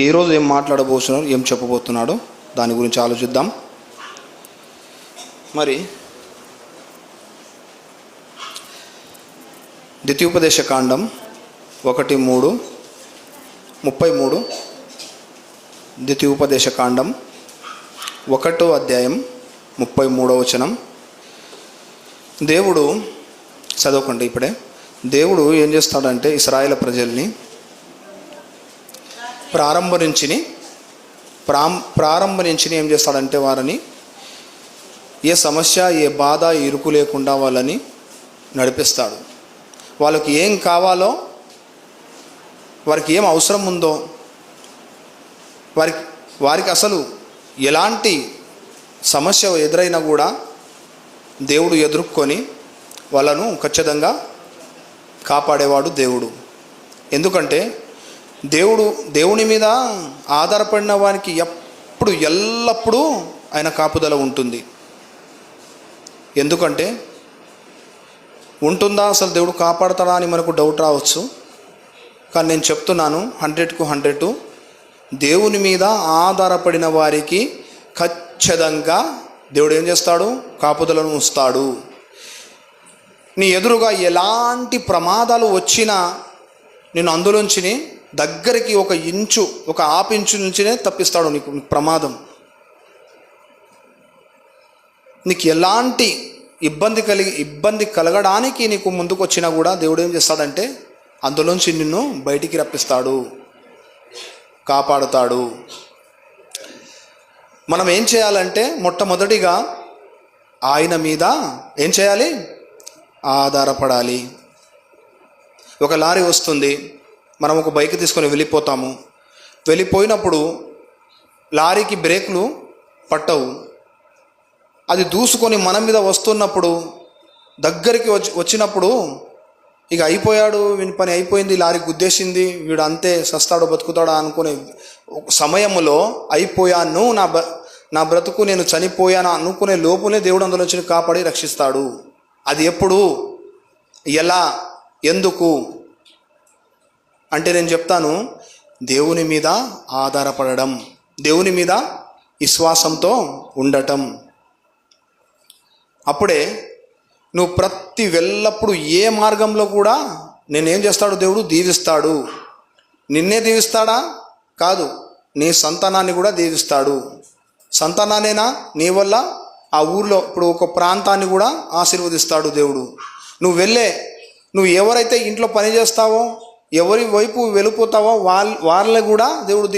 ఈరోజు ఏం మాట్లాడబోతున్నాడు, ఏం చెప్పబోతున్నాడో దాని గురించి ఆలోచిద్దాం. మరి ద్వితీయోపదేశ కాండం 1:33 ద్వితీయోపదేశ కాండం 1వ అధ్యాయం 33వ వచనం. దేవుడు చదవకండి ఇప్పుడే. దేవుడు ఏం చేస్తాడంటే ఇశ్రాయేలు ప్రజల్ని ప్రారంభం నుంచి ఏం చేస్తాడంటే వారిని ఏ సమస్య, ఏ బాధ, ఇరుకు లేకుండా వాళ్ళని నడిపిస్తాడు. వాళ్ళకి ఏం కావాలో, వారికి ఏం అవసరం ఉందో, వారికి అసలు ఎలాంటి సమస్య ఎదురైనా కూడా దేవుడు ఎదుర్కొని వాళ్ళను ఖచ్చితంగా కాపాడేవాడు దేవుడు. ఎందుకంటే దేవుని మీద ఆధారపడిన వారికి ఎల్లప్పుడూ ఆయన కాపుదల ఉంటుంది. ఎందుకంటే ఉంటుందా, అసలు దేవుడు కాపాడతాడా అని మనకు డౌట్ రావచ్చు. కానీ నేను చెప్తున్నాను 100కు 100 దేవుని మీద ఆధారపడిన వారికి ఖచ్చితంగా దేవుడు ఏం చేస్తాడు, కాపుదలను ఉంచుతాడు. నీ ఎదురుగా ఎలాంటి ప్రమాదాలు వచ్చినా నేను అందులోంచి దగ్గరికి ఒక హాఫ్ ఇంచు నుంచినే తప్పిస్తాడు. నీకు ప్రమాదం, నీకు ఎలాంటి ఇబ్బంది కలగడానికి నీకు ముందుకు వచ్చినా కూడా దేవుడు ఏం చేస్తాడంటే అందులోంచి నిన్ను బయటికి రప్పిస్తాడు, కాపాడుతాడు. మనం ఏం చేయాలంటే మొట్టమొదటిగా ఆయన మీద ఏం చేయాలి, ఆధారపడాలి. ఒక లారీ వస్తుంది, మనం ఒక బైక్ తీసుకొని వెళ్ళిపోయినప్పుడు లారీకి బ్రేకులు పట్టవు. అది దూసుకొని మన మీద వస్తున్నప్పుడు దగ్గరికి వచ్చినప్పుడు ఇక అయిపోయాడు, వీని పని అయిపోయింది, లారీ గుద్దేసింది, వీడు అంతే సస్తాడో బతుకుతాడా అనుకునే సమయంలో అయిపోయాను, నా బ్రతుకు నేను చనిపోయాను అనుకునే లోపునే దేవుడు అందులో నుంచి కాపాడి రక్షిస్తాడు. అది ఎప్పుడు, ఎలా, ఎందుకు అంటే నేను చెప్తాను, దేవుని మీద ఆధారపడడం, దేవుని మీద విశ్వాసంతో ఉండటం. అప్పుడే నువ్వు ఎల్లప్పుడూ ఏ మార్గంలో కూడా నేనేం చేస్తాడు, దేవుడు దీవిస్తాడు. నిన్నే దీవిస్తాడా? కాదు, నీ సంతానాన్ని కూడా దీవిస్తాడు. సంతానానేనా, నీ వల్ల ఆ ఊర్లో ఇప్పుడు ఒక ప్రాంతాన్ని కూడా ఆశీర్వదిస్తాడు దేవుడు. నువ్వు ఎవరైతే ఇంట్లో పని చేస్తావో, ఎవరి వైపు వెళ్ళిపోతావో వాళ్ళని కూడా దేవుడు